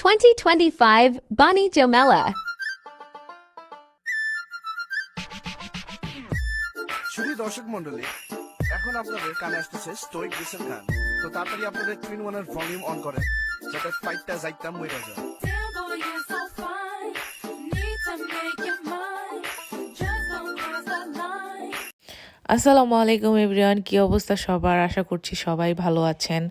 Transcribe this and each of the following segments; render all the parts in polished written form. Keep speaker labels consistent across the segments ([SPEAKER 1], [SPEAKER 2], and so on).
[SPEAKER 1] 2025 Bunny Jomela.
[SPEAKER 2] শুধু দর্শক মন্ডলী, এখন আপনাদের কানে আসতেছে স্টোইক ডিসেল গান। তো তাড়াতাড়ি আপনাদের টুইন ওয়ানের ভলিউম অন করেন যাতে ফাইটটা যাইতা মইরা যায়।
[SPEAKER 3] আসসালামু আলাইকুম এভরিওয়ান, কি অবস্থা সবার? আশা করছি সবাই ভালো আছেন।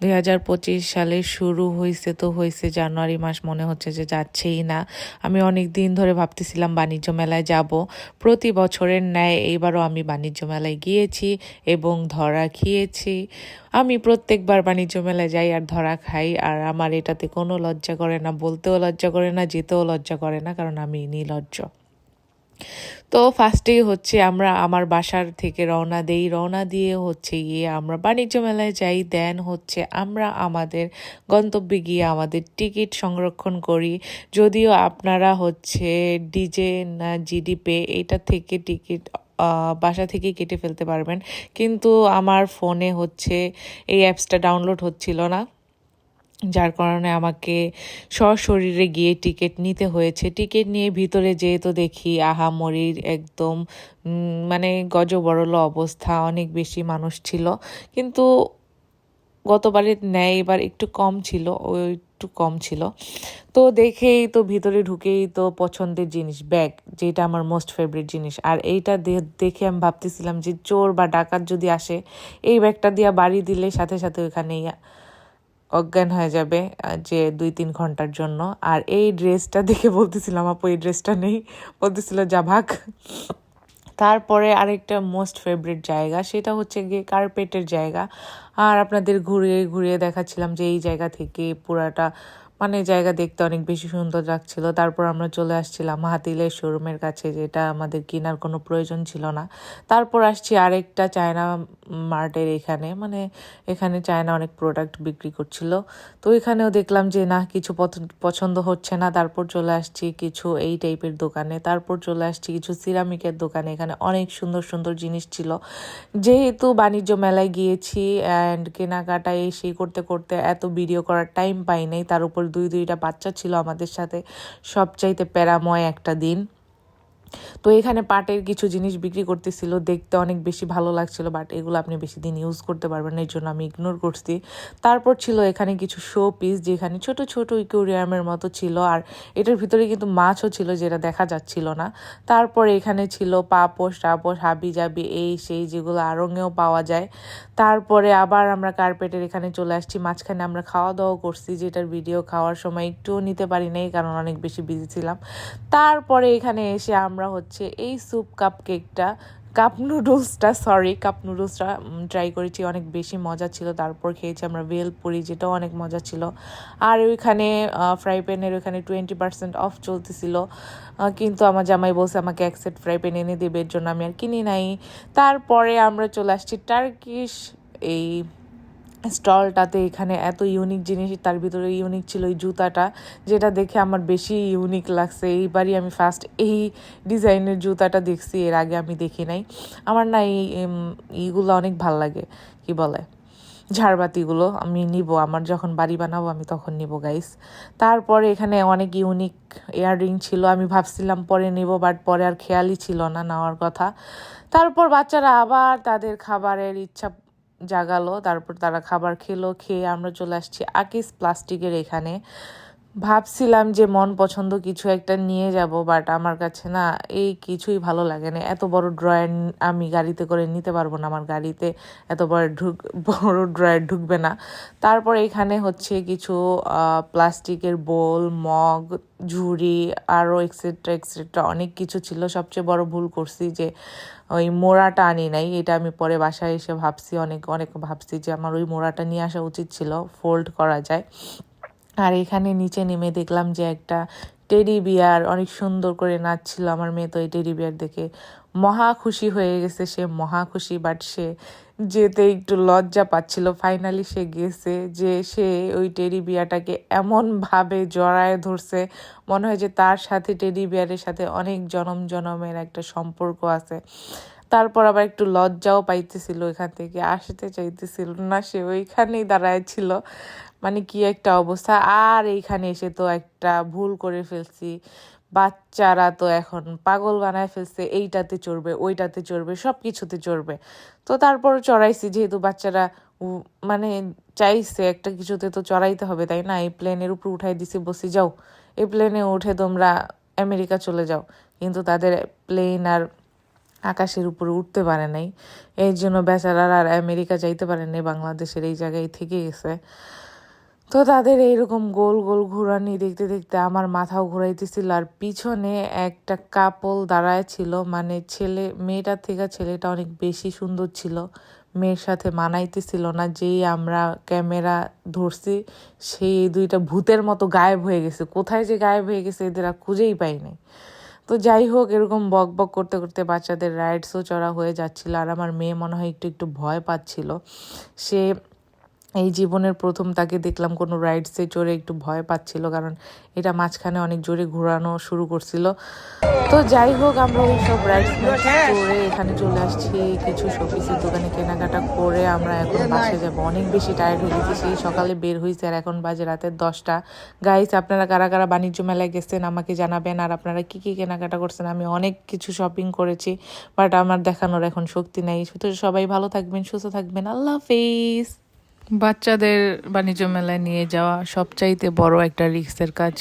[SPEAKER 3] 2025 সালে শুরু হয়েছে জানুয়ারি মাস, মনে হচ্ছে যে যাচ্ছেই না। আমি অনেক দিন ধরে ভাবতেছিলাম বাণিজ্য মেলায় যাব। প্রতি বছরের ন্যায় এইবারও আমি বাণিজ্য মেলায় গিয়েছি এবং ধরা খেয়েছি। আমি প্রত্যেকবার বাণিজ্য মেলায় যাই আর ধরা খাই, আর আমার এটাতে কোনো লজ্জা করে না, বলতেও লজ্জা করে না, যেতেও লজ্জা করে না, কারণ আমি নির্লজ্জ। তো ফার্স্টেই হচ্ছে আমরা আমার বাসার থেকে রওনা দিয়ে হচ্ছে গিয়ে আমরা বাণিজ্য মেলায় যাই। দেন হচ্ছে আমরা আমাদের গন্তব্যে গিয়ে আমাদের টিকিট সংরক্ষণ করি। যদিও আপনারা হচ্ছে ডিজে না জিডি পে এইটা থেকে টিকিট বাসা থেকে কেটে ফেলতে পারবেন, কিন্তু আমার ফোনে হচ্ছে এই অ্যাপসটা ডাউনলোড হচ্ছিল না, যার কারণে আমাকে সশরীরে গিয়ে টিকিট নিতে হয়েছে। টিকিট নিয়ে ভিতরে যেয়ে তো দেখি আহামরির একদম মানে গজবরল অবস্থা, অনেক বেশি মানুষ ছিল, কিন্তু গতবারের ন্যায় এবার একটু কম ছিল, তো দেখেই তো ভিতরে ঢুকেই তো পছন্দের জিনিস ব্যাগ, যেটা আমার মোস্ট ফেভারিট জিনিস। আর এইটা দেখে আমি ভাবতেছিলাম যে চোর বা ডাকাত যদি আসে, এই ব্যাগটা দিয়ে বাড়ি দিলে সাথে সাথে ওইখানেই অজ্ঞান হয়ে যাবে যে 2-3 ঘন্টার জন্য। আর এই ড্রেসটা দেখে বলতেছিলাম আপু এই ড্রেসটা নেই, বলতেছিল যা ভাগ। তারপরে আরেকটা মোস্ট ফেভারিট জায়গা, সেটা হচ্ছে গিয়ে কার্পেটের জায়গা। আর আপনাদের ঘুরিয়ে ঘুরিয়ে দেখাচ্ছিলাম যে এই জায়গা থেকে পুরাটা মানে জায়গা দেখতে অনেক বেশি সুন্দর লাগছিল। তারপর আমরা চলে আসছিলাম হাতিলের শোরুমের কাছে, যেটা আমাদের কেনার কোনো প্রয়োজন ছিল না। তারপর আসছি আরেকটা চায়না মার্টের এখানে, মানে এখানে চায়না অনেক প্রোডাক্ট বিক্রি করছিল। তো এখানেও দেখলাম যে না, কিছু পছন্দ হচ্ছে না। তারপর চলে আসছি কিছু এই টাইপের দোকানে, তারপর চলে আসছি কিছু সিরামিকের দোকানে। এখানে অনেক সুন্দর সুন্দর জিনিস ছিল। যেহেতু বাণিজ্য মেলায় গিয়েছি অ্যান্ড কেনাকাটা সেই করতে করতে এত ভিডিও করার টাইম পাই নাই, তার উপর দুইটা বাচ্চা ছিল আমাদের সাথে, সবচাইতে প্যারাময় একটা দিন। তো এখানে পাটের কিছু জিনিস বিক্রি করতেছিল, দেখতে অনেক বেশি ভালো লাগছিল, বাট এগুলো আপনি বেশি দিন ইউজ করতে পারবেন না, এই জন্য আমি ইগনোর করছি। তারপর ছিল এখানে কিছু শো পিস, যেখানে ছোট ছোট ইকুরিয়ামের মতো ছিল, আর এটার ভিতরে কিন্তু মাছও ছিল যেটা দেখা যাচ্ছিল না। তারপর এখানে ছিল পাপোশ টাপোশ হাবি জাবি এই সেই, যেগুলো আড়ঙেও পাওয়া যায়। তারপরে আবার আমরা কার্পেটের এখানে চলে আসছি, মাঝখানে আমরা খাওয়া দাওয়া করছি, যেটার ভিডিও খাওয়ার সময় একটুও নিতে পারি নাই, কারণ অনেক বেশি বিজি ছিলাম। তারপরে এখানে এসে আমরা হচ্ছে এই কাপ নুডলসটা ট্রাই করেছি, অনেক বেশি মজা ছিল। তারপর খেয়েছি আমরা ভেলপুরি, যেটাও অনেক মজা ছিল। আর ওইখানে ফ্রাই প্যানের ওইখানে 20% অফ চলতেছিল, কিন্তু আমার জামাই বলছে আমাকে এক সেট ফ্রাই প্যান এনে দেবে, এর জন্য আমি আর কিনি নাই। তারপরে আমরা চলে আসছি টার্কিশ এই স্টলটাতে। এখানে এত ইউনিক জিনিস, তার ভিতরে ইউনিক ছিল এই জুতাটা, যেটা দেখে আমার বেশি ইউনিক লাগছে। এইবারই আমি ফার্স্ট এই ডিজাইনের জুতাটা দেখছি, এর আগে আমি দেখি নাই। আমার না এইগুলো অনেক ভাল লাগে, কি বলে ঝাড়বাতিগুলো আমি নিব, আমার যখন বাড়ি বানাবো আমি তখন নিব গাইস। তারপরে এখানে অনেক ইউনিক ইয়াররিং ছিল, আমি ভাবছিলাম পরে নিব, বাট পরে আর খেয়ালই ছিল না নেওয়ার কথা। তারপর বাচ্চারা আবার তাদের খাবারের ইচ্ছা জাগালো, তারপর তারা খাবার খেলো, খেয়ে আমরা চলে আসছি আকিস প্লাস্টিকের এখানে। ভাবছিলাম যে মন পছন্দ কিছু একটা নিয়ে যাব, বাট আমার কাছে না এই কিছুই ভালো লাগে না। এত বড় ড্রয়ার আমি গাড়িতে করে নিতে পারবো না, আমার গাড়িতে এত বড় ড্রয়ার ঢুকবে না। তারপর এখানে হচ্ছে কিছু প্লাস্টিকের বোল, মগ, ঝুড়ি আরও এক্সেট্রা এক্সেট্রা অনেক কিছু ছিল। সবচেয়ে বড় ভুল করছি যে ওই মোড়াটা আনি নাই, এটা আমি পরে বাসায় এসে ভাবছি, অনেক ভাবছি যে আমার ওই মোড়াটা নিয়ে আসা উচিত ছিল, ফোল্ড করা যায়। আর এখানে নিচে নেমে দেখলাম যে একটা টেডি বিয়ার অনেক সুন্দর করে নাচছিল। আমার মেয়ে তো এই টেডি বিয়ার দেখে মহা খুশি হয়ে গেছে, সে মহা খুশি, বাট সে যেতে একটু লজ্জা পাচ্ছিল। ফাইনালি সে গেছে, যে সে ওই টেডি বিয়ারটাকে এমনভাবে জড়ায় ধরছে, মনে হয় যে তার সাথে টেডি বিয়ারের সাথে অনেক জনম জনমের একটা সম্পর্ক আছে। তারপর আবার একটু লজ্জাও পাইতেছিল, এখান থেকে আসতে চাইতেছিল না, সে ওইখানেই দাঁড়ায় ছিল। মানে কি একটা অবস্থা। আর এইখানে এসে তো একটা ভুল করে ফেলছি, বাচ্চারা তো এখন পাগল বানায় ফেলছে, এইটাতে চড়বে ওইটাতে চড়বে সব কিছুতে চড়বে। তো তারপর চড়াইছি, যেহেতু বাচ্চারা মানে চাইছে একটা কিছুতে তো চড়াইতে হবে, তাই না? এই প্লেনের উপর উঠাই দিছি, বসি যাও এই প্লেনে উঠে তোমরা আমেরিকা চলে যাও। কিন্তু তাদের প্লেন আর আকাশের উপরে উঠতে পারে নাই, এই জন্য বেচারারা আর আমেরিকা যাইতে পারে নাই, বাংলাদেশের এই জায়গায় থেকে গেছে। তো তাদের এইরকম গোল গোল ঘুরানি দেখতে দেখতে আমার মাথাও ঘুরাইতেছিল। আর পিছনে একটা কাপল দাঁড়ায় ছিল, মানে মেয়েটার থেকে ছেলেটা অনেক বেশি সুন্দর ছিল, মেয়ের সাথে মানাইতেছিল না। যেই আমরা ক্যামেরা ধরছি সেই দুইটা ভূতের মতো গায়েব হয়ে গেছে, কোথায় যে গায়েব হয়ে গেছে এদের আর খুঁজেই পাই নাই। তো যাই হোক, এরকম বক বক করতে করতে বাচ্চাদের রাইডসও চড়া হয়ে যাচ্ছিল। আর আমার মেয়ে মনে হয় একটু একটু ভয় পাচ্ছিল, সে এই জীবনের প্রথম তাকে দেখলাম কোনো রাইডসে চড়ে একটু ভয় পাচ্ছিল, কারণ এটা মাঝখানে অনেক জোরে ঘোরানো শুরু করছিল। তো যাই হোক, আমরা ওই সব রাইডস চড়ে এখানে চলে আসছি, কিছু শোপিসের দোকানে কেনাকাটা করে আমরা এখন বাসে যাব। অনেক বেশি টায়ার্ড হয়ে গেছি, সেই সকালে বের হয়েছে আর এখন বাজে রাতের 10টা। গাইস, আপনারা কারা কারা বাণিজ্য মেলায় গেছেন আমাকে জানাবেন, আর আপনারা কি কি কেনাকাটা করছেন। আমি অনেক কিছু শপিং করেছি, বাট আমার দেখানোর এখন শক্তি নেই। তো সবাই ভালো থাকবেন, সুস্থ থাকবেন, আল্লাহ হাফেজ। বাচ্চাদের বাণিজ্য মেলায় নিয়ে যাওয়া সবচাইতে বড় একটা রিস্কের কাজ।